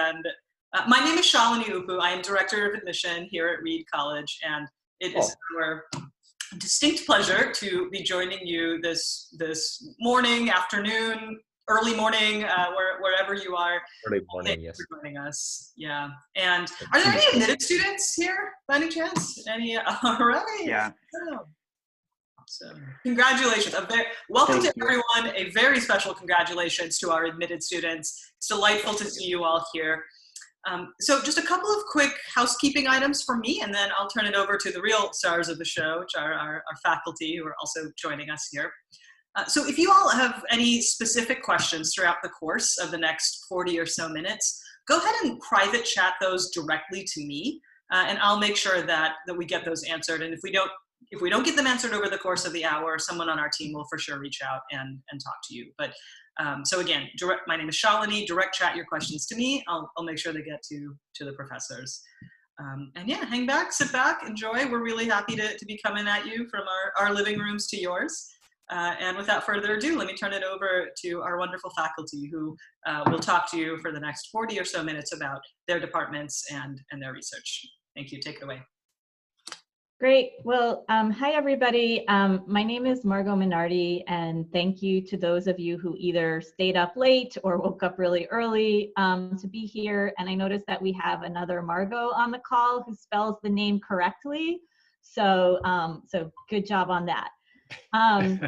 And my name is Shalini Upu. I am Director of Admission here at Reed College, and it is our distinct pleasure to be joining you this morning, afternoon, early morning, wherever you are. Early morning, Thank you yes. for joining us. Yeah. And are there any admitted students here by any chance? Any? All right. Yeah. So congratulations. Welcome to Thank you. everyone. A very special congratulations to our admitted students. It's delightful to see you all here. So just a couple of quick housekeeping items for me, and then I'll turn it over to the real stars of the show, which are our faculty who are also joining us here. So if you all have any specific questions throughout the course of the next 40 or so minutes, go ahead and private chat those directly to me, and I'll make sure that we get those answered. And if we don't get them answered over the course of the hour, someone on our team will for sure reach out and talk to you. But so again, my name is Shalini. Direct chat your questions to me. I'll make sure they get to the professors. And yeah, hang back, sit back, enjoy. We're really happy to be coming at you from our living rooms to yours. And without further ado, let me turn it over to our wonderful faculty who will talk to you for the next 40 or so minutes about their departments and their research. Thank you. Take it away. Great. Well, hi, everybody. My name is Margo Minardi, and thank you to those of you who either stayed up late or woke up really early to be here. And I noticed that we have another Margo on the call who spells the name correctly. So, so good job on that. I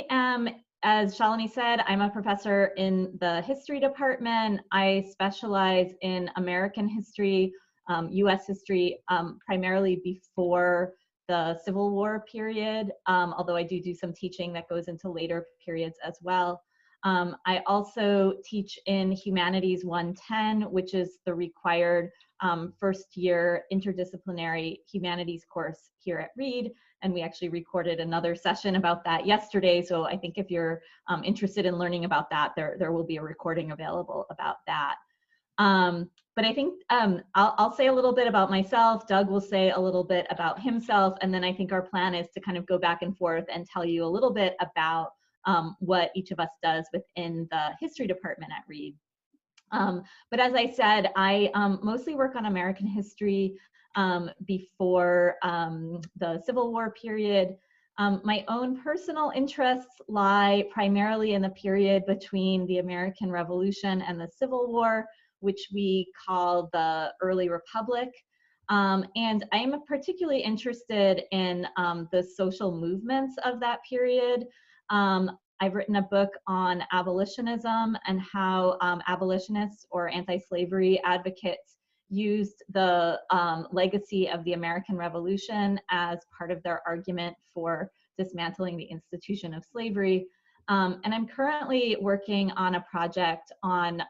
am, as Shalini said, I'm a professor in the history department. I specialize in American history, US history, primarily before the Civil War period, although I do some teaching that goes into later periods as well. I also teach in Humanities 110, which is the required first year interdisciplinary humanities course here at Reed. And we actually recorded another session about that yesterday. So I think if you're interested in learning about that, there will be a recording available about that. But I think I'll say a little bit about myself. Doug will say a little bit about himself. And then I think our plan is to kind of go back and forth and tell you a little bit about what each of us does within the history department at Reed. But as I said, I mostly work on American history before the Civil War period. My own personal interests lie primarily in the period between the American Revolution and the Civil War, which we call the Early Republic. And I'm particularly interested in the social movements of that period. I've written a book on abolitionism and how abolitionists or anti-slavery advocates used the legacy of the American Revolution as part of their argument for dismantling the institution of slavery. And I'm currently working on a project on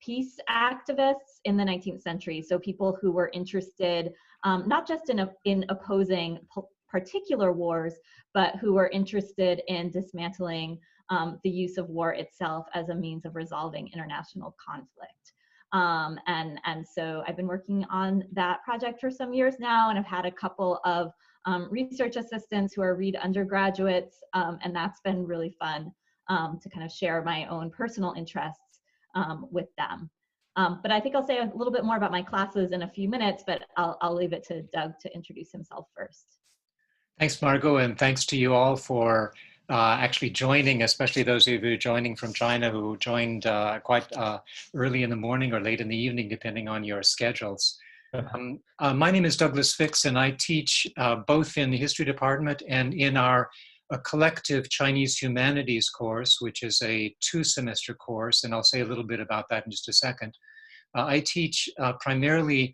peace activists in the 19th century. So people who were interested not just in opposing particular wars, but who were interested in dismantling the use of war itself as a means of resolving international conflict. And so I've been working on that project for some years now, and I've had a couple of research assistants who are Reed undergraduates, and that's been really fun to kind of share my own personal interests with them. But I think I'll say a little bit more about my classes in a few minutes, but I'll leave it to Doug to introduce himself first. Thanks, Margo, and thanks to you all for actually joining, especially those of you joining from China who joined quite early in the morning or late in the evening, depending on your schedules. My name is Douglas Fix, and I teach both in the history department and in our collective Chinese humanities course, which is a 2-semester course, and I'll say a little bit about that in just a second. I teach primarily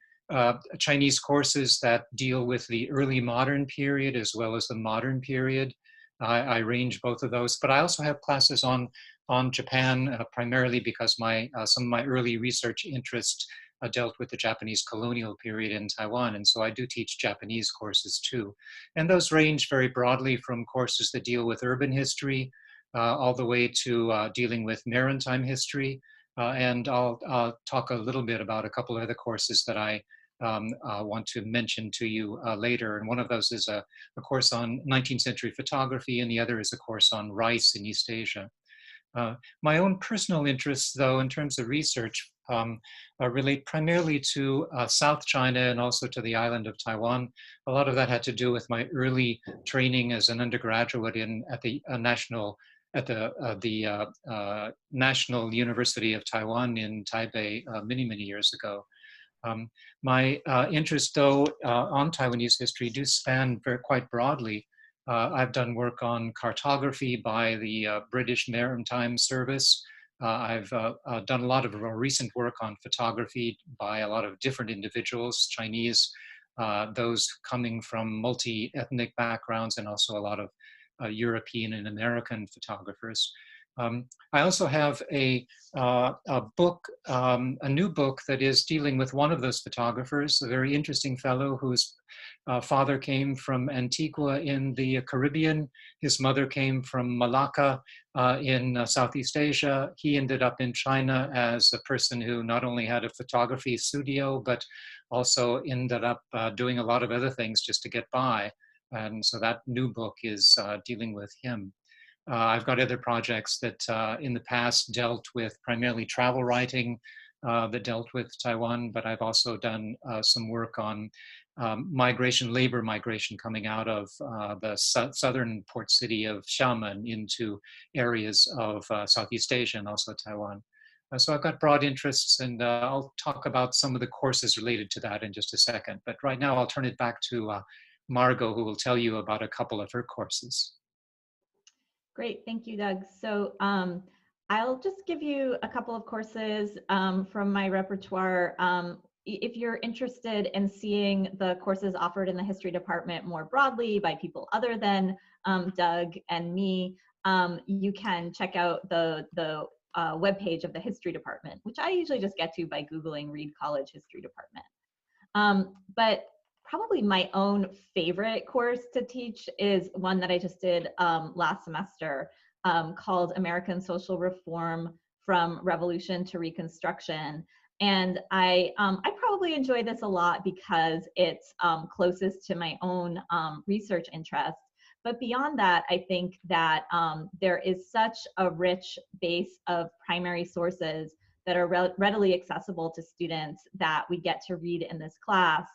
Chinese courses that deal with the early modern period as well as the modern period. I range both of those, but I also have classes on Japan, primarily because some of my early research interests dealt with the Japanese colonial period in Taiwan, and so I do teach Japanese courses too. And those range very broadly from courses that deal with urban history all the way to dealing with maritime history. And I'll talk a little bit about a couple of other courses that I want to mention to you later. And one of those is a course on 19th century photography, and the other is a course on rice in East Asia. My own personal interests, though, in terms of research, relate primarily to South China and also to the island of Taiwan. A lot of that had to do with my early training as an undergraduate at the National University of Taiwan in Taipei many, many years ago. My interests, though, on Taiwanese history do span quite broadly. I've done work on cartography by the British Maritime Service. I've done a lot of recent work on photography by a lot of different individuals, Chinese, those coming from multi-ethnic backgrounds, and also a lot of European and American photographers. I also have a book, a new book that is dealing with one of those photographers, a very interesting fellow whose father came from Antigua in the Caribbean. His mother came from Malacca in Southeast Asia. He ended up in China as a person who not only had a photography studio, but also ended up doing a lot of other things just to get by. And so that new book is dealing with him. I've got other projects that in the past dealt with primarily travel writing that dealt with Taiwan, but I've also done some work on labor migration coming out of the southern port city of Xiamen into areas of Southeast Asia and also Taiwan. So I've got broad interests, and I'll talk about some of the courses related to that in just a second. But right now I'll turn it back to Margo, who will tell you about a couple of her courses. Great, thank you, Doug. So I'll just give you a couple of courses from my repertoire. If you're interested in seeing the courses offered in the history department more broadly by people other than Doug and me, you can check out the webpage of the history department, which I usually just get to by Googling Reed College History Department. But probably my own favorite course to teach is one that I just did last semester called American Social Reform from Revolution to Reconstruction. And I probably enjoy this a lot because it's closest to my own research interests. But beyond that, I think that there is such a rich base of primary sources that are readily accessible to students that we get to read in this class.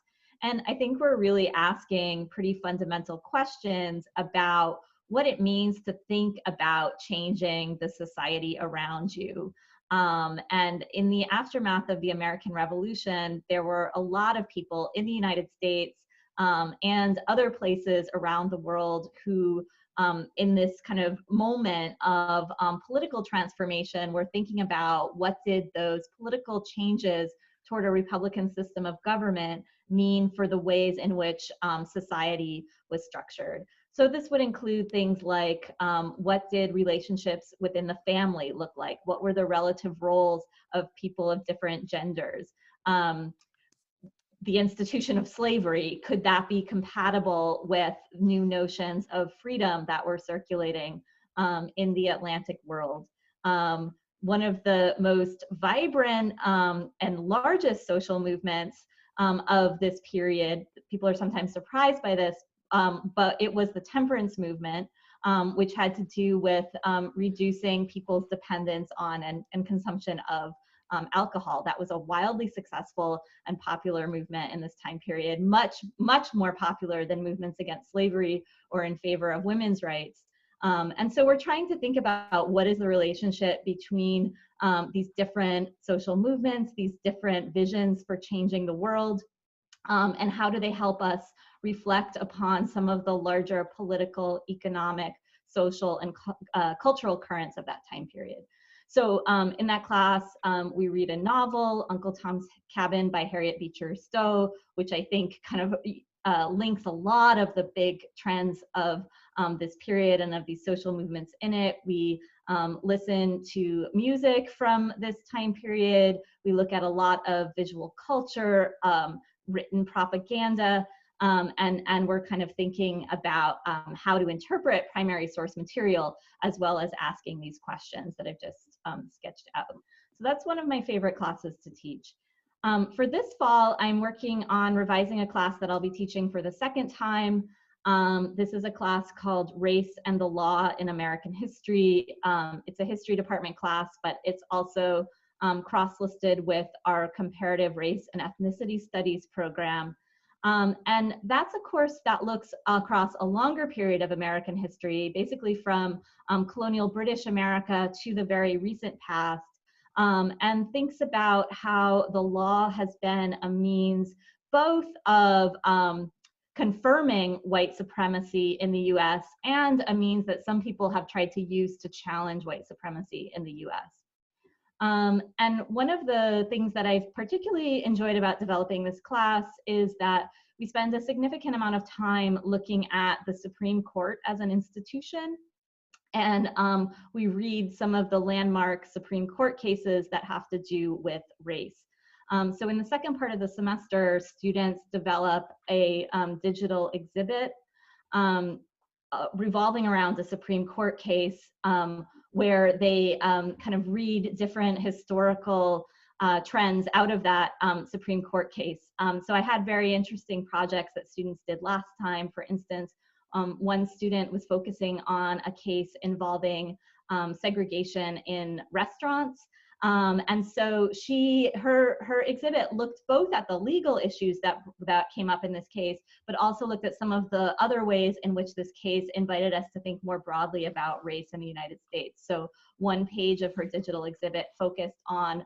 And I think we're really asking pretty fundamental questions about what it means to think about changing the society around you. And in the aftermath of the American Revolution, there were a lot of people in the United States and other places around the world who, in this kind of moment of political transformation, were thinking about what did those political changes toward a Republican system of government mean for the ways in which society was structured. So this would include things like what did relationships within the family look like? What were the relative roles of people of different genders? The institution of slavery, could that be compatible with new notions of freedom that were circulating in the Atlantic world? One of the most vibrant and largest social movements of this period, people are sometimes surprised by this, but it was the temperance movement, which had to do with reducing people's dependence on and consumption of alcohol. That was a wildly successful and popular movement in this time period, much, much more popular than movements against slavery or in favor of women's rights. And so we're trying to think about what is the relationship between these different social movements, these different visions for changing the world, and how do they help us reflect upon some of the larger political, economic, social, and cultural currents of that time period. So in that class, we read a novel, Uncle Tom's Cabin by Harriet Beecher Stowe, which I think kind of links a lot of the big trends of this period and of these social movements in it. We listen to music from this time period. We look at a lot of visual culture, written propaganda, and we're kind of thinking about how to interpret primary source material, as well as asking these questions that I've just sketched out. So that's one of my favorite classes to teach. For this fall, I'm working on revising a class that I'll be teaching for the second time. This is a class called Race and the Law in American History. It's a history department class, but it's also cross-listed with our comparative race and ethnicity studies program. And that's a course that looks across a longer period of American history, basically from colonial British America to the very recent past, and thinks about how the law has been a means both of confirming white supremacy in the US and a means that some people have tried to use to challenge white supremacy in the US. And one of the things that I've particularly enjoyed about developing this class is that we spend a significant amount of time looking at the Supreme Court as an institution. And we read some of the landmark Supreme Court cases that have to do with race. So in the second part of the semester, students develop a digital exhibit revolving around a Supreme Court case where they kind of read different historical trends out of that Supreme Court case. So I had very interesting projects that students did last time. For instance, one student was focusing on a case involving segregation in restaurants. And so her exhibit looked both at the legal issues that came up in this case, but also looked at some of the other ways in which this case invited us to think more broadly about race in the United States. So one page of her digital exhibit focused on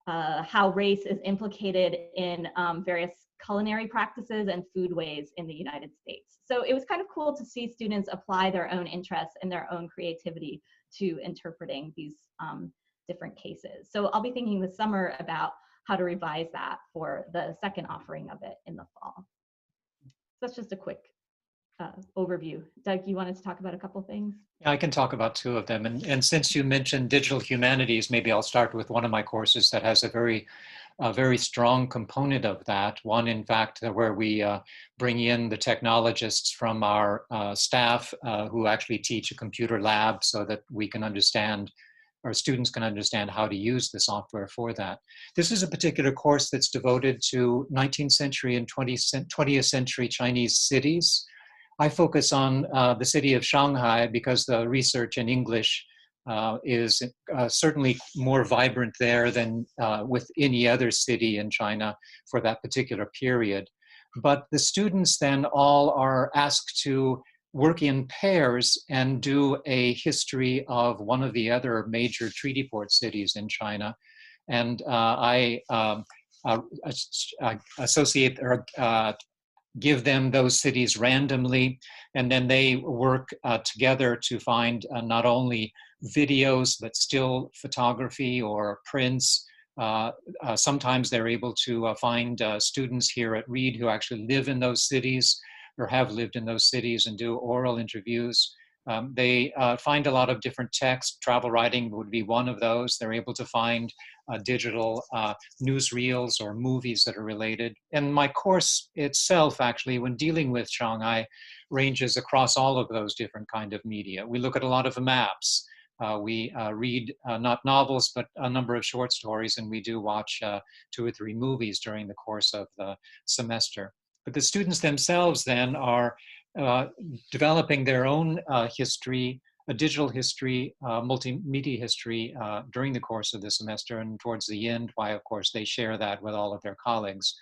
how race is implicated in various culinary practices and foodways in the United States. So it was kind of cool to see students apply their own interests and their own creativity to interpreting these different cases. So I'll be thinking this summer about how to revise that for the second offering of it in the fall. So that's just a quick overview. Doug, you wanted to talk about a couple things? Yeah, I can talk about two of them. And since you mentioned digital humanities, maybe I'll start with one of my courses that has a very strong component of that. One, in fact, where we bring in the technologists from our staff who actually teach a computer lab so that we can understand, our students can understand how to use the software for that. This is a particular course that's devoted to 19th century and 20th century Chinese cities. I focus on the city of Shanghai because the research in English is certainly more vibrant there than with any other city in China for that particular period. But the students then all are asked to work in pairs and do a history of one of the other major treaty port cities in China. And I associate or give them those cities randomly, and then they work together to find not only videos, but still photography or prints. Sometimes they're able to find students here at Reed who actually live in those cities or have lived in those cities and do oral interviews. They find a lot of different text. Travel writing would be one of those. They're able to find digital newsreels or movies that are related. And my course itself, actually, when dealing with Shanghai, ranges across all of those different kind of media. We look at a lot of maps. We read not novels, but a number of short stories, and we do watch 2 or 3 movies during the course of the semester. But the students themselves then are developing their own history, a digital history, multimedia history during the course of the semester, and towards the end, why of course they share that with all of their colleagues.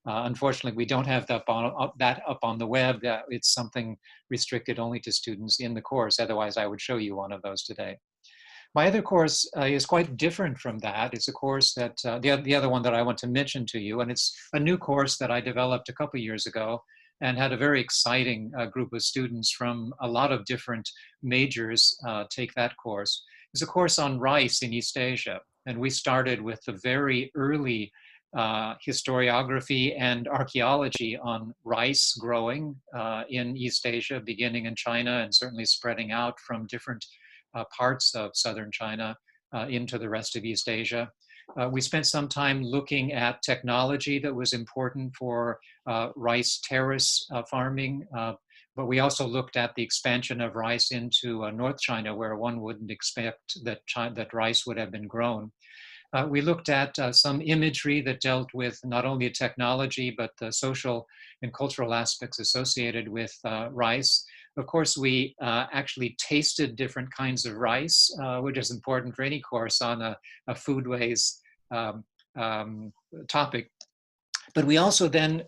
Unfortunately, we don't have that up on the web. It's something restricted only to students in the course. Otherwise, I would show you one of those today. My other course is quite different from that. It's a course that, the other one that I want to mention to you, and it's a new course that I developed a couple years ago and had a very exciting group of students from a lot of different majors take that course. It's a course on rice in East Asia. And we started with the very early historiography and archaeology on rice growing in East Asia, beginning in China and certainly spreading out from different parts of southern China into the rest of East Asia. We spent some time looking at technology that was important for rice terrace farming, but we also looked at the expansion of rice into North China, where one wouldn't expect that rice would have been grown. We looked at some imagery that dealt with not only technology, but the social and cultural aspects associated with rice. Of course, we actually tasted different kinds of rice, which is important for any course on a foodways topic. But we also then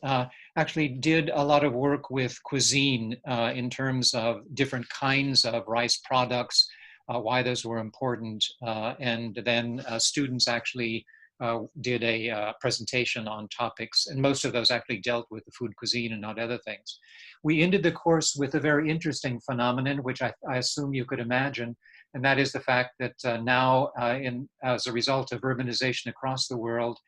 actually did a lot of work with cuisine in terms of different kinds of rice products, why those were important. And then students actually did a presentation on topics, and most of those actually dealt with the food cuisine and not other things. We ended the course with a very interesting phenomenon, which I assume you could imagine, and that is the fact that now, as a result of urbanization across the world,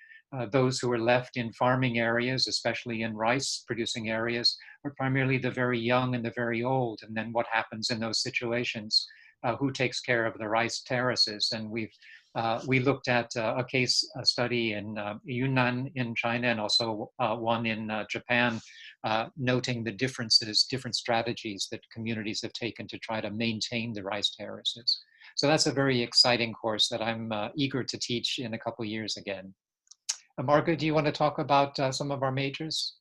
those who are left in farming areas, especially in rice producing areas, are primarily the very young and the very old. And then what happens in those situations? Who takes care of the rice terraces? And we looked at a case study in Yunnan in China, and also one in Japan, noting the differences, different strategies that communities have taken to try to maintain the rice terraces. So that's a very exciting course that I'm eager to teach in a couple of years again. Margo, do you want to talk about some of our majors?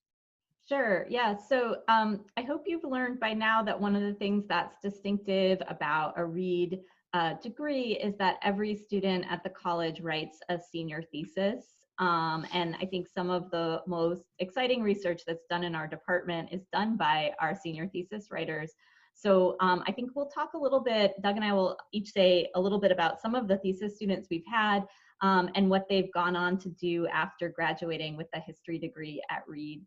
Sure, yeah. So I hope you've learned by now that one of the things that's distinctive about a Reed degree is that every student at the college writes a senior thesis. And I think some of the most exciting research that's done in our department is done by our senior thesis writers. So I think we'll talk a little bit, Doug and I will each say a little bit about some of the thesis students we've had and what they've gone on to do after graduating with a history degree at Reed.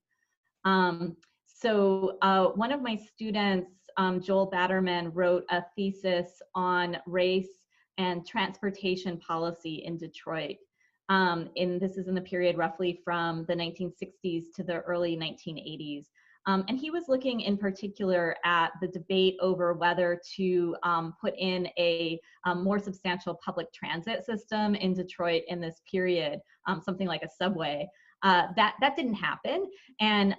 So one of my students, Joel Batterman, wrote a thesis on race and transportation policy in Detroit. This is in the period roughly from the 1960s to the early 1980s. And he was looking in particular at the debate over whether to put in a more substantial public transit system in Detroit in this period, something like a subway. That didn't happen. And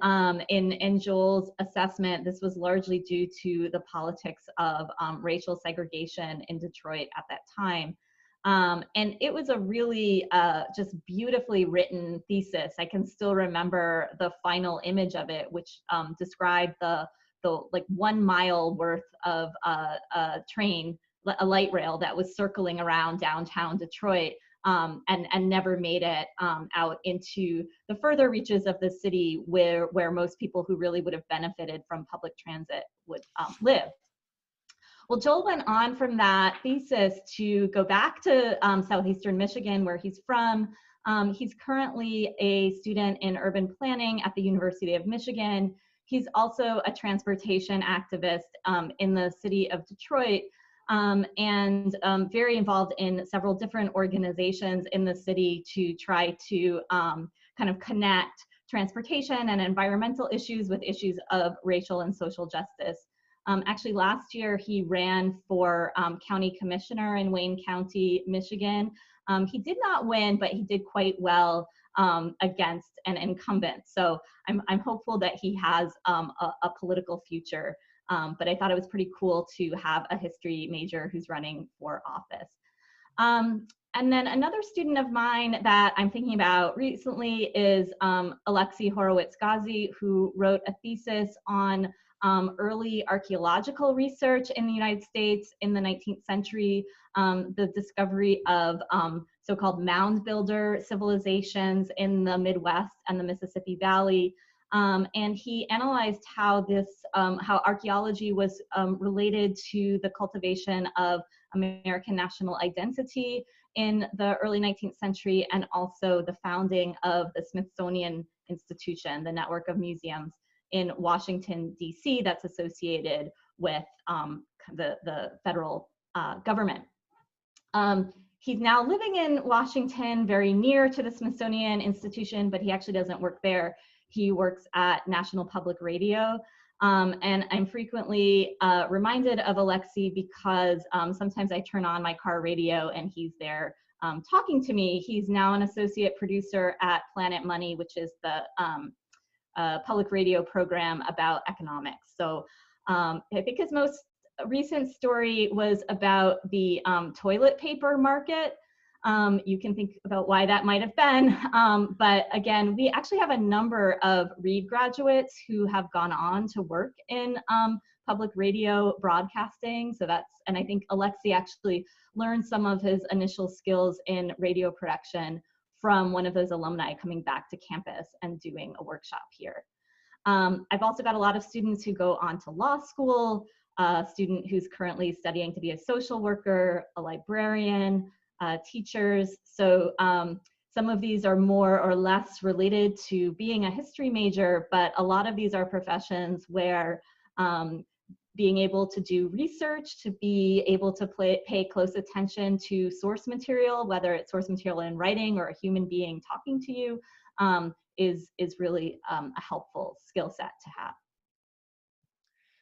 in Joel's assessment, this was largely due to the politics of racial segregation in Detroit at that time. And it was a really just beautifully written thesis. I can still remember the final image of it, which described the like 1 mile worth of a train, a light rail that was circling around downtown Detroit and never made it out into the further reaches of the city where most people who really would have benefited from public transit would live. Well, Joel went on from that thesis to go back to southeastern Michigan, where he's from. He's currently a student in urban planning at the University of Michigan. He's also a transportation activist in the city of Detroit and very involved in several different organizations in the city to try to kind of connect transportation and environmental issues with issues of racial and social justice. Actually, last year he ran for county commissioner in Wayne County, Michigan. He did not win, but he did quite well against an incumbent. So I'm hopeful that he has a political future. But I thought it was pretty cool to have a history major who's running for office. And then another student of mine that I'm thinking about recently is Alexei Horowitz-Ghazi, who wrote a thesis on early archaeological research in the United States in the 19th century, the discovery of so-called mound builder civilizations in the Midwest and the Mississippi Valley. And he analyzed how how archaeology was related to the cultivation of American national identity in the early 19th century, and also the founding of the Smithsonian Institution, the network of museums in Washington, D.C. that's associated with the federal government. He's now living in Washington, very near to the Smithsonian Institution, but he actually doesn't work there. He works at National Public Radio. And I'm frequently reminded of Alexei because sometimes I turn on my car radio and he's there talking to me. He's now an associate producer at Planet Money, which is the public radio program about economics. So I think his most recent story was about the toilet paper market. You can think about why that might have been. But again, we actually have a number of Reed graduates who have gone on to work in public radio broadcasting. So and I think Alexi actually learned some of his initial skills in radio production from one of those alumni coming back to campus and doing a workshop here. I've also got a lot of students who go on to law school, a student who's currently studying to be a social worker, a librarian, teachers. So some of these are more or less related to being a history major, but a lot of these are professions where being able to do research, to be able to pay close attention to source material, whether it's source material in writing or a human being talking to you, is really a helpful skill set to have.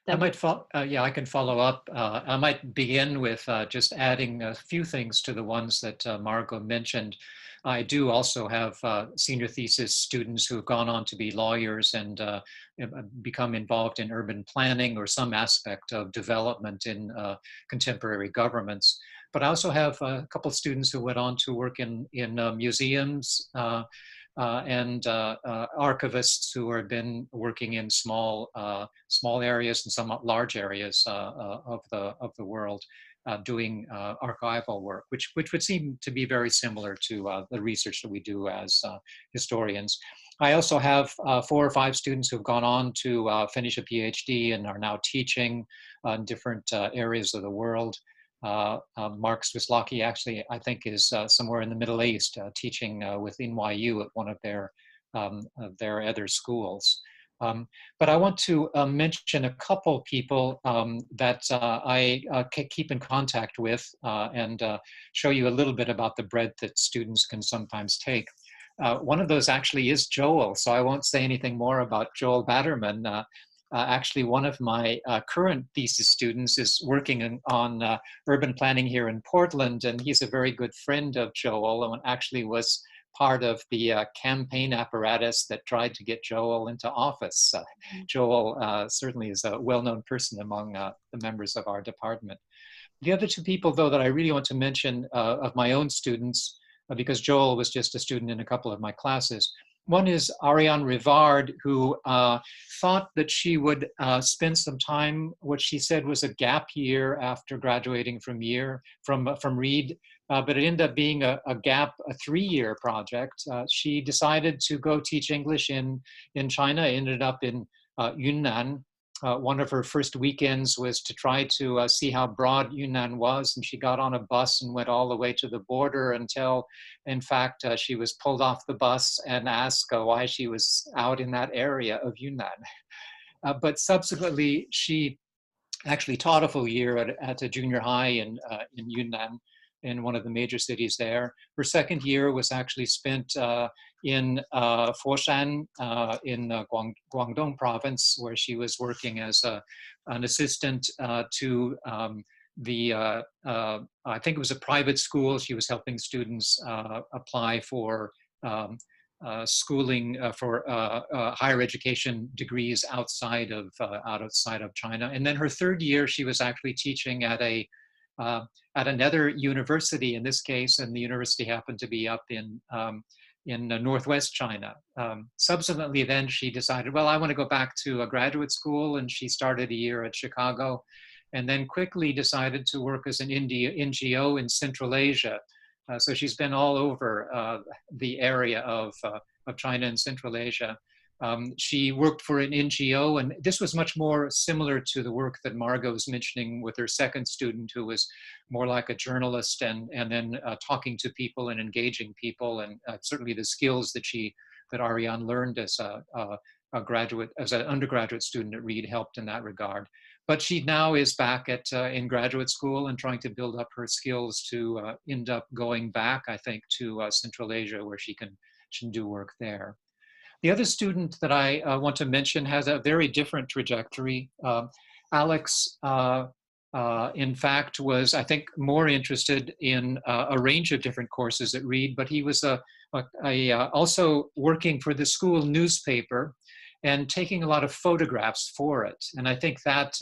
I might I can follow up. I might begin with just adding a few things to the ones that Margo mentioned. I do also have senior thesis students who have gone on to be lawyers and become involved in urban planning or some aspect of development in contemporary governments. But I also have a couple of students who went on to work in museums and archivists who have been working in small areas and somewhat large areas of the world, doing archival work, which would seem to be very similar to the research that we do as historians. I also have 4 or 5 students who have gone on to finish a PhD and are now teaching in different areas of the world. Mark Swislocki actually, I think, is somewhere in the Middle East teaching with NYU at one of their other schools. But I want to mention a couple people that I keep in contact with and show you a little bit about the breadth that students can sometimes take. One of those actually is Joel, so I won't say anything more about Joel Batterman. Actually, one of my current thesis students is working on urban planning here in Portland, and he's a very good friend of Joel and actually was part of the campaign apparatus that tried to get Joel into office. Joel certainly is a well-known person among the members of our department. The other 2 people, though, that I really want to mention of my own students, because Joel was just a student in a couple of my classes. One is Ariane Rivard, who thought that she would spend some time, what she said was a gap year after graduating from Reed, but it ended up being a 3-year project. She decided to go teach English in China, ended up in Yunnan. One of her first weekends was to try to see how broad Yunnan was, and she got on a bus and went all the way to the border until, in fact, she was pulled off the bus and asked why she was out in that area of Yunnan. But subsequently, she actually taught a full year at a junior high in Yunnan, in one of the major cities there. Her second year was actually spent in Foshan in Guangdong province, where she was working as an assistant to I think it was a private school. She was helping students apply for schooling for higher education degrees outside of China. And then her third year, she was actually teaching at another university in this case, and the university happened to be up in northwest China. Subsequently, then she decided, well, I want to go back to a graduate school, and she started a year at Chicago, and then quickly decided to work as an NGO in Central Asia. So she's been all over the area of China and Central Asia. She worked for an NGO, and this was much more similar to the work that Margo was mentioning with her second student, who was more like a journalist and then talking to people and engaging people, and certainly the skills that Ariane learned as an undergraduate student at Reed helped in that regard. But she now is back in graduate school and trying to build up her skills to end up going back, I think, to Central Asia, where she can do work there. The other student that I want to mention has a very different trajectory. Alex, in fact, was, I think, more interested in a range of different courses at Reed, but he was also working for the school newspaper. and taking a lot of photographs for it. And I think that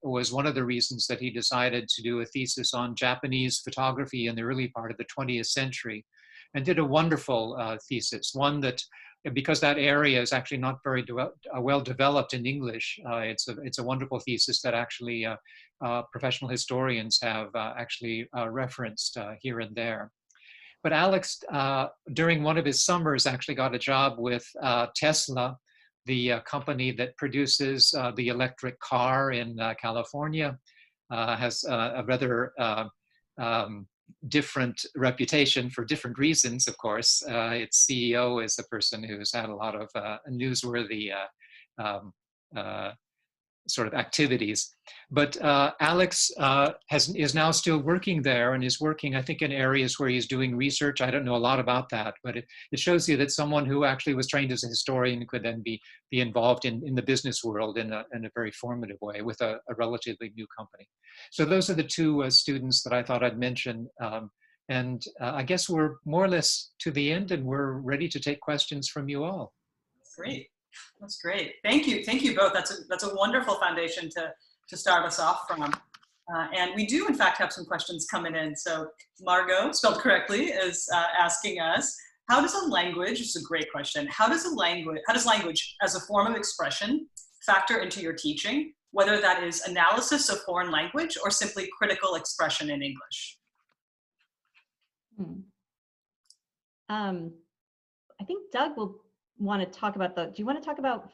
was one of the reasons that he decided to do a thesis on Japanese photography in the early part of the 20th century, and did a wonderful thesis, one that, because that area is actually not very well developed in English, it's a wonderful thesis that actually professional historians have actually referenced here and there. But Alex, during one of his summers, actually got a job with Tesla, the company that produces the electric car in California. Has a rather different reputation for different reasons, of course. Its CEO is a person who's had a lot of newsworthy um, sort of activities. But Alex is now still working there, and is working, I think, in areas where he's doing research. I don't know a lot about that, but it shows you that someone who actually was trained as a historian could then be involved in the business world in a very formative way with a relatively new company. So those are the two students that I thought I'd mention. And I guess we're more or less to the end, and we're ready to take questions from you all. Great. That's great. Thank you both. That's a wonderful foundation to start us off from. And we do, in fact, have some questions coming in. So Margo, spelled correctly, is asking us, how does a language, this is a great question, how does language as a form of expression factor into your teaching, whether that is analysis of foreign language or simply critical expression in English? I think Doug will want to talk about do you want to talk about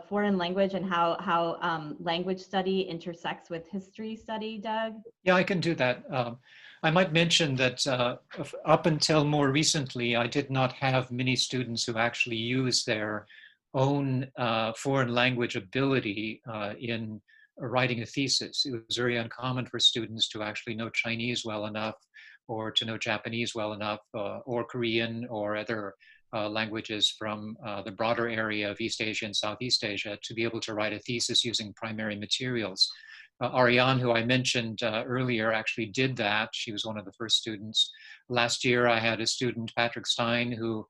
foreign language and how language study intersects with history study, Doug? Yeah, I can do that. I might mention that up until more recently, I did not have many students who actually use their own foreign language ability in writing a thesis. It was very uncommon for students to actually know Chinese well enough, or to know Japanese well enough, or Korean, or other languages from the broader area of East Asia and Southeast Asia to be able to write a thesis using primary materials. Ariane, who I mentioned earlier, actually did that. She was one of the first students. Last year, I had a student, Patrick Stein, who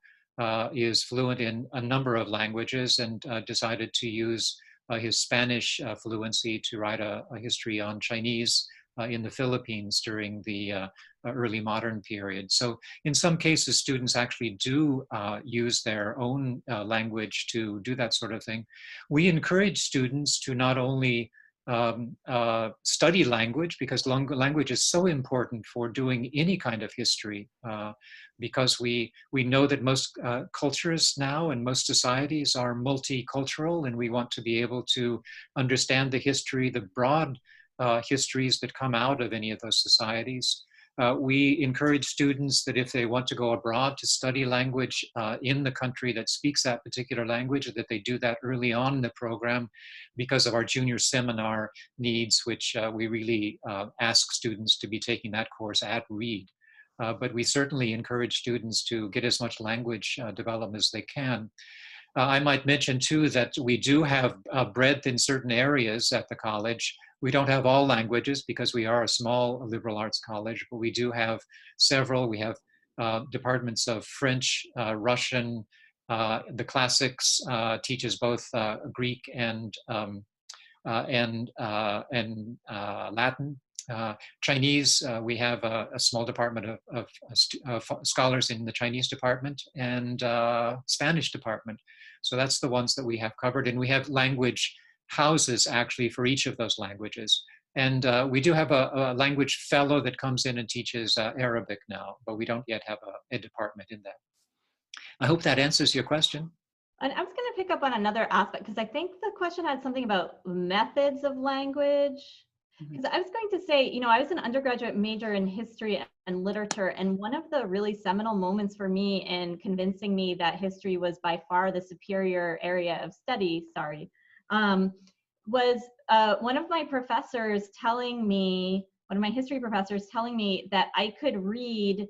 is fluent in a number of languages, and decided to use his Spanish fluency to write a history on Chinese in the Philippines during the early modern period. So in some cases, students actually do use their own language to do that sort of thing. We encourage students to not only study language, because language is so important for doing any kind of history, because we know that most cultures now and most societies are multicultural, and we want to be able to understand the history, the broad histories that come out of any of those societies. We encourage students that if they want to go abroad to study language in the country that speaks that particular language, that they do that early on in the program because of our junior seminar needs, which we really ask students to be taking that course at Reed. But we certainly encourage students to get as much language development as they can. I might mention too that we do have breadth in certain areas at the college. We don't have all languages because we are a small liberal arts college, but we do have several. We have departments of French, Russian, the classics teaches both Greek and Latin. Chinese, we have a small department of scholars in the Chinese department, and Spanish department. So that's the ones that we have covered. And we have language houses actually for each of those languages. And we do have a language fellow that comes in and teaches Arabic now, but we don't yet have a department in that. I hope that answers your question. And I was going to pick up on another aspect, because I think the question had something about methods of language. Because I was going to say, you know, I was an undergraduate major in history and literature, and one of the really seminal moments for me in convincing me that history was by far the superior area of study, was one of my professors telling me, one of my history professors telling me that I could read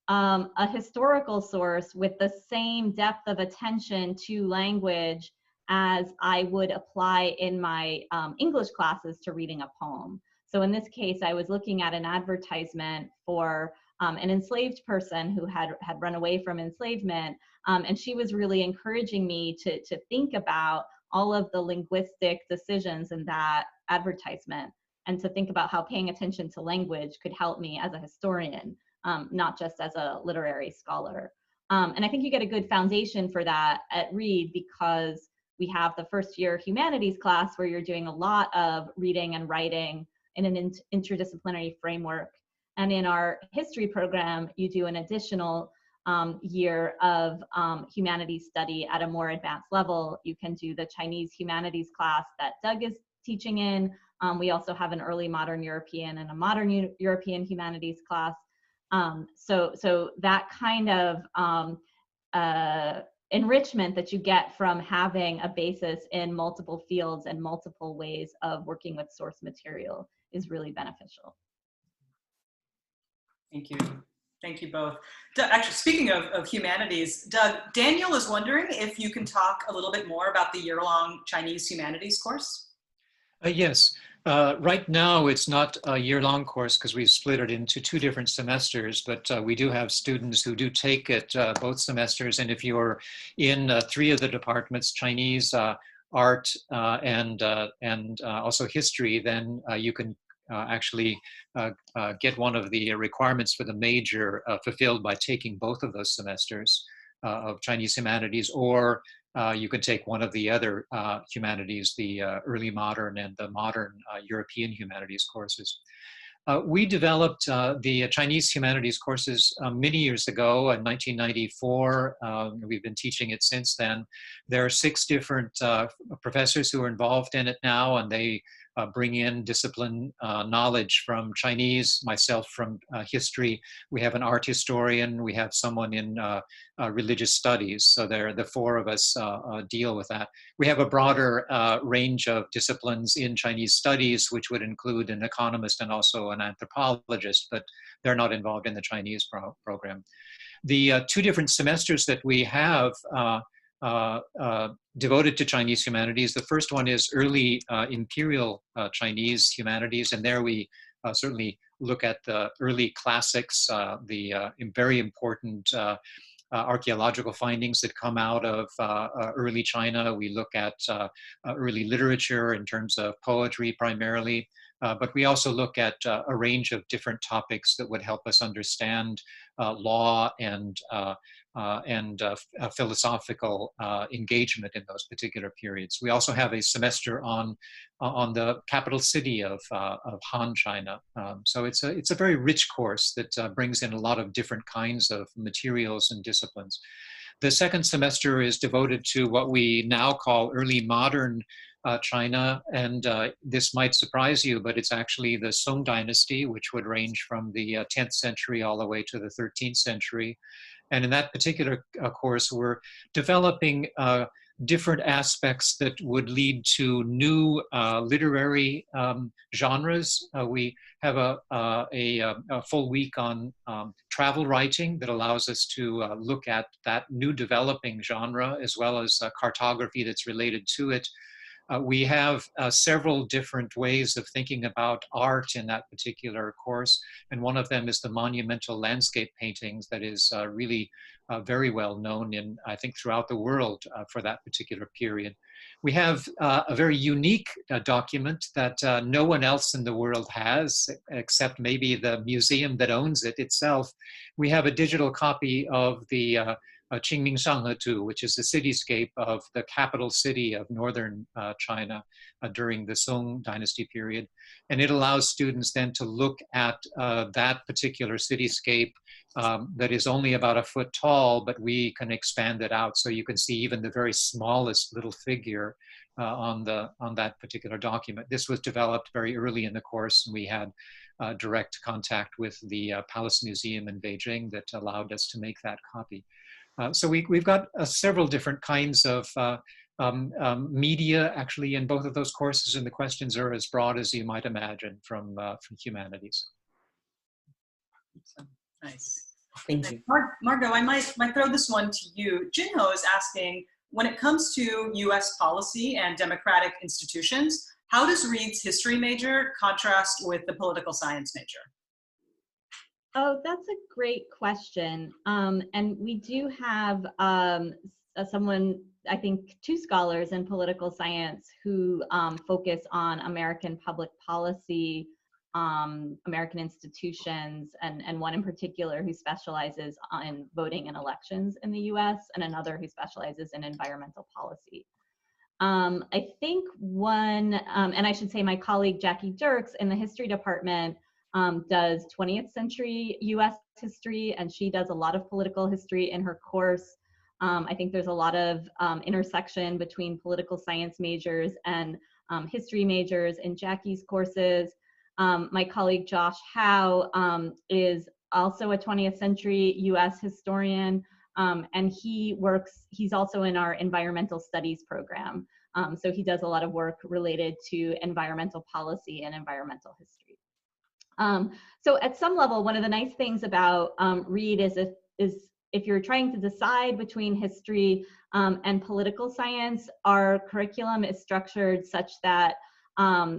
a historical source with the same depth of attention to language as I would apply in my English classes to reading a poem. So in this case, I was looking at an advertisement for an enslaved person who had run away from enslavement, and she was really encouraging me to think about all of the linguistic decisions in that advertisement, and to think about how paying attention to language could help me as a historian, not just as a literary scholar. And I think you get a good foundation for that at Reed, because we have the first year humanities class where you're doing a lot of reading and writing in an interdisciplinary framework. And in our history program, you do an additional year of humanities study at a more advanced level. You can do the Chinese humanities class that Doug is teaching in. We also have an early modern European and a modern European humanities class. So that kind of enrichment that you get from having a basis in multiple fields and multiple ways of working with source material is really beneficial. Thank you. Thank you both. Actually, speaking of humanities, Doug, Daniel is wondering if you can talk a little bit more about the year-long Chinese humanities course. Yes. Right now, it's not a year-long course because we've split it into 2 different semesters, but we do have students who do take it both semesters. And if you're in 3 of the departments, Chinese, art, and also history, then you can actually get one of the requirements for the major fulfilled by taking both of those semesters of Chinese humanities, or you can take one of the other humanities, the early modern and the modern European humanities courses. We developed the Chinese humanities courses many years ago in 1994. We've been teaching it since then. There are 6 different professors who are involved in it now, and they bring in discipline knowledge from Chinese, myself from history. We have an art historian, we have someone in religious studies. So the 4 of us deal with that. We have a broader range of disciplines in Chinese studies, which would include an economist and also an anthropologist, but they're not involved in the Chinese program. The 2 different semesters that we have devoted to Chinese humanities. The first one is early imperial Chinese humanities, and there we certainly look at the early classics, the very important archaeological findings that come out of early China. We look at early literature in terms of poetry primarily, but we also look at a range of different topics that would help us understand law and philosophical engagement in those particular periods. We also have a semester on the capital city of Han China. So it's a very rich course that brings in a lot of different kinds of materials and disciplines. The second semester is devoted to what we now call early modern China, and this might surprise you, but it's actually the Song dynasty, which would range from the 10th century all the way to the 13th century. And in that particular course, we're developing different aspects that would lead to new literary genres. We have a full week on travel writing that allows us to look at that new developing genre, as well as cartography that's related to it. We have several different ways of thinking about art in that particular course, and one of them is the monumental landscape paintings that is really very well known in, I think, throughout the world for that particular period. We have a very unique document that no one else in the world has, except maybe the museum that owns it itself. We have a digital copy of the Qingming Shanghetu, which is the cityscape of the capital city of northern China during the Song dynasty period. And it allows students then to look at that particular cityscape that is only about a foot tall, but we can expand it out so you can see even the very smallest little figure on that particular document. This was developed very early in the course, and we had direct contact with the Palace Museum in Beijing that allowed us to make that copy. So we've got several different kinds of media actually in both of those courses, and the questions are as broad as you might imagine from humanities. Nice. Thank you. Margo, I might throw this one to you. Jinho is asking, when it comes to US policy and democratic institutions, how does Reed's history major contrast with the political science major? Oh, that's a great question. And we do have someone I think, 2 scholars in political science who focus on American public policy, American institutions, and one in particular who specializes in voting and elections in the US, and another who specializes in environmental policy. I think one, and I should say my colleague Jackie Dirks in the history department does 20th century US history, and she does a lot of political history in her course. I think there's a lot of intersection between political science majors and history majors in Jackie's courses. My colleague Josh Howe is also a 20th century US historian, and he's also in our environmental studies program. So he does a lot of work related to environmental policy and environmental history. So at some level, one of the nice things about Reed is if you're trying to decide between history and political science, our curriculum is structured such that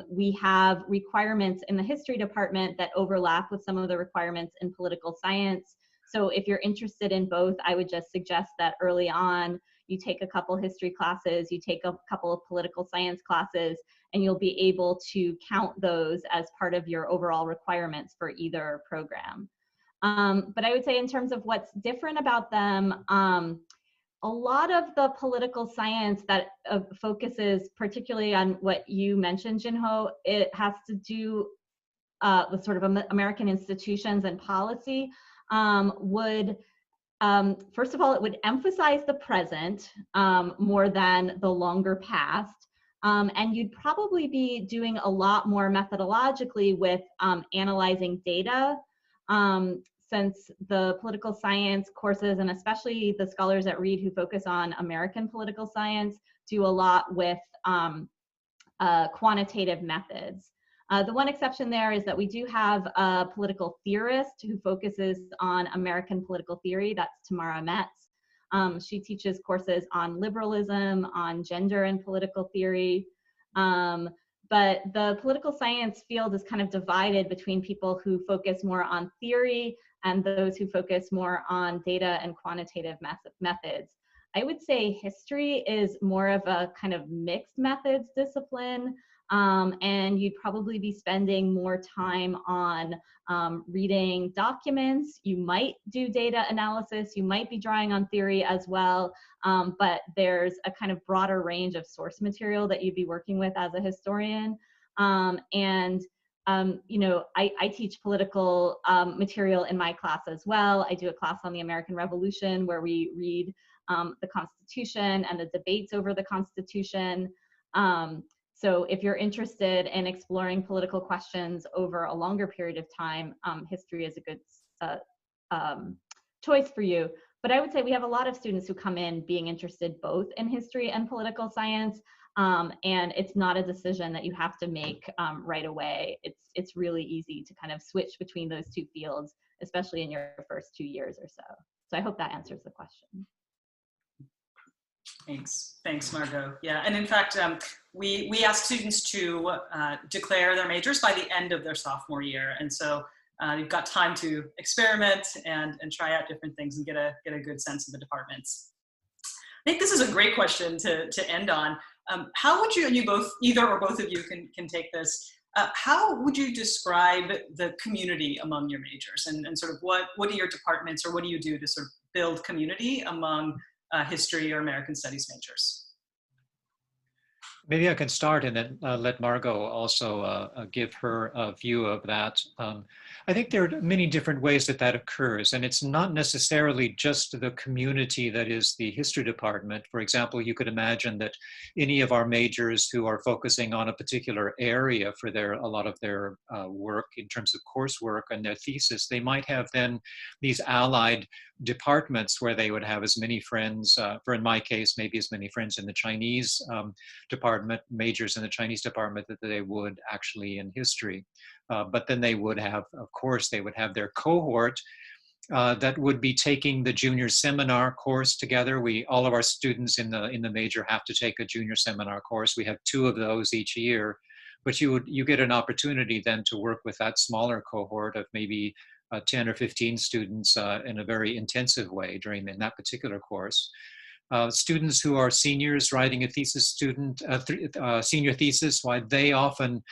we have requirements in the history department that overlap with some of the requirements in political science. So if you're interested in both, I would just suggest that early on, you take a couple history classes, you take a couple of political science classes, and you'll be able to count those as part of your overall requirements for either program. But I would say in terms of what's different about them, a lot of the political science that focuses particularly on what you mentioned, Jinho, it has to do with sort of American institutions and policy, first of all, it would emphasize the present more than the longer past. And you'd probably be doing a lot more methodologically with analyzing data, since the political science courses, and especially the scholars at Reed who focus on American political science, do a lot with quantitative methods. The one exception there is that we do have a political theorist who focuses on American political theory. That's Tamara Metz. She teaches courses on liberalism, on gender and political theory. But the political science field is kind of divided between people who focus more on theory and those who focus more on data and quantitative methods. I would say history is more of a kind of mixed methods discipline. And you'd probably be spending more time on reading documents. You might do data analysis. You might be drawing on theory as well. But there's a kind of broader range of source material that you'd be working with as a historian. You know, I teach political material in my class as well. I do a class on the American Revolution where we read the Constitution and the debates over the Constitution. So if you're interested in exploring political questions over a longer period of time, history is a good choice for you. But I would say we have a lot of students who come in being interested both in history and political science, and it's not a decision that you have to make right away. It's really easy to kind of switch between those two fields, especially in your first 2 years or so. So I hope that answers the question. Thanks, Margo. Yeah, and in fact, we ask students to declare their majors by the end of their sophomore year, and so you've got time to experiment and try out different things and get a good sense of the departments. I think this is a great question to end on. How would you, and you both, either or both of you can take this, how would you describe the community among your majors, and sort of what are your departments, or what do you do to sort of build community among history or American studies majors? Maybe I can start and then let Margo also give her view of that. I think there are many different ways that occurs, and it's not necessarily just the community that is the history department. For example, you could imagine that any of our majors who are focusing on a particular area for a lot of their work in terms of coursework and their thesis, they might have then these allied departments where they would have as many friends, in my case, maybe as many friends in the Chinese department, majors in the Chinese department, that they would actually in history. But then they would have, of course, they would have their cohort that would be taking the junior seminar course together. All of our students in the major have to take a junior seminar course. We have 2 of those each year, but you get an opportunity then to work with that smaller cohort of maybe 10 or 15 students in a very intensive way in that particular course. Students who are seniors writing a thesis senior thesis, why they often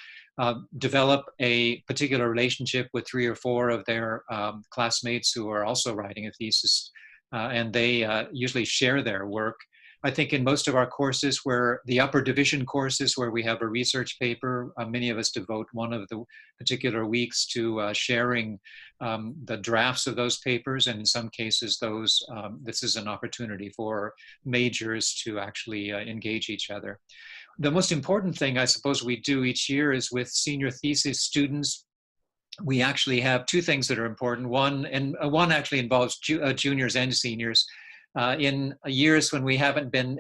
develop a particular relationship with 3 or 4 of their classmates who are also writing a thesis, and they usually share their work. I think in most of our courses, where the upper division courses where we have a research paper, many of us devote one of the particular weeks to sharing the drafts of those papers, and in some cases, this is an opportunity for majors to actually engage each other. The most important thing I suppose we do each year is with senior thesis students, we actually have 2 things that are important. One actually involves juniors and seniors. In years when we haven't been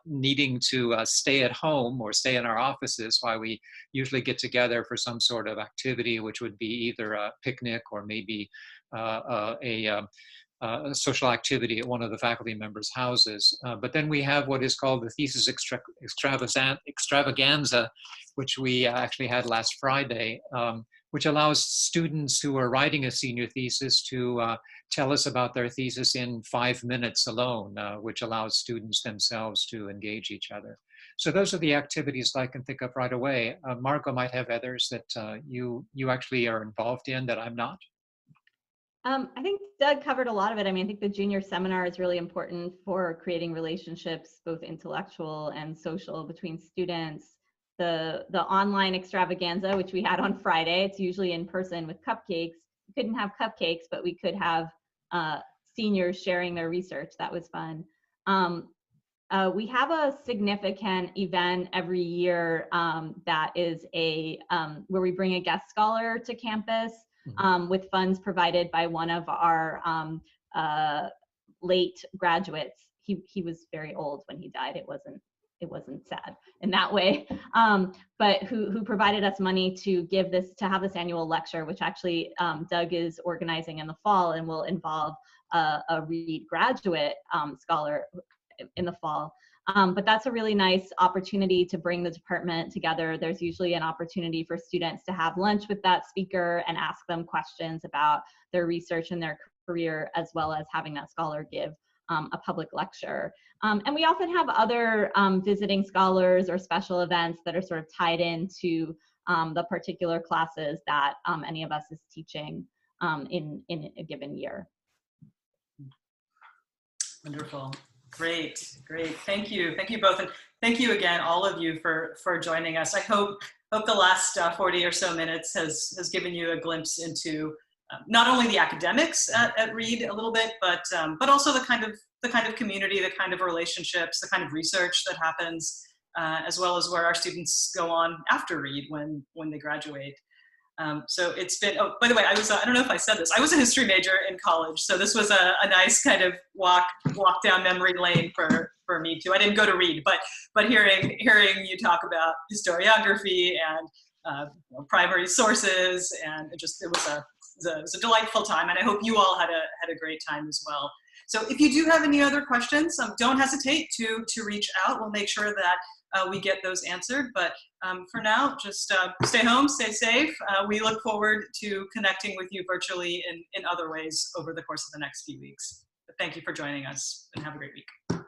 needing to stay at home or stay in our offices, why we usually get together for some sort of activity, which would be either a picnic or maybe a social activity at one of the faculty members' houses. But then we have what is called the Thesis Extravaganza, which we actually had last Friday, which allows students who are writing a senior thesis to tell us about their thesis in 5 minutes alone, which allows students themselves to engage each other. So those are the activities that I can think of right away. Margo might have others that you actually are involved in that I'm not. I think Doug covered a lot of it. I mean, I think the junior seminar is really important for creating relationships, both intellectual and social, between students. The online extravaganza, which we had on Friday, it's usually in person with cupcakes. We couldn't have cupcakes, but we could have seniors sharing their research. That was fun. We have a significant event every year that is where we bring a guest scholar to campus with funds provided by one of our late graduates. He was very old when he died. It wasn't sad in that way, but who provided us money to have this annual lecture, which actually Doug is organizing in the fall and will involve a Reed graduate scholar in the fall. But that's a really nice opportunity to bring the department together. There's usually an opportunity for students to have lunch with that speaker and ask them questions about their research and their career, as well as having that scholar give a public lecture. And we often have other visiting scholars or special events that are sort of tied into the particular classes that any of us is teaching in a given year. Wonderful. Great. Thank you both, and thank you again, all of you, for joining us. I hope the last 40 or so minutes has given you a glimpse into not only the academics at Reed a little bit, but also the kind of community, the kind of relationships, the kind of research that happens, as well as where our students go on after Reed when they graduate. So it's been, oh, by the way, I don't know if I said this, I was a history major in college. So this was a nice kind of walk down memory lane for me too. I didn't go to Reed, but hearing you talk about historiography and primary sources, and it was a delightful time. And I hope you all had a great time as well. So if you do have any other questions, don't hesitate to reach out. We'll make sure that we get those answered. But for now, just stay home, stay safe. We look forward to connecting with you virtually in other ways over the course of the next few weeks. But thank you for joining us, and have a great week.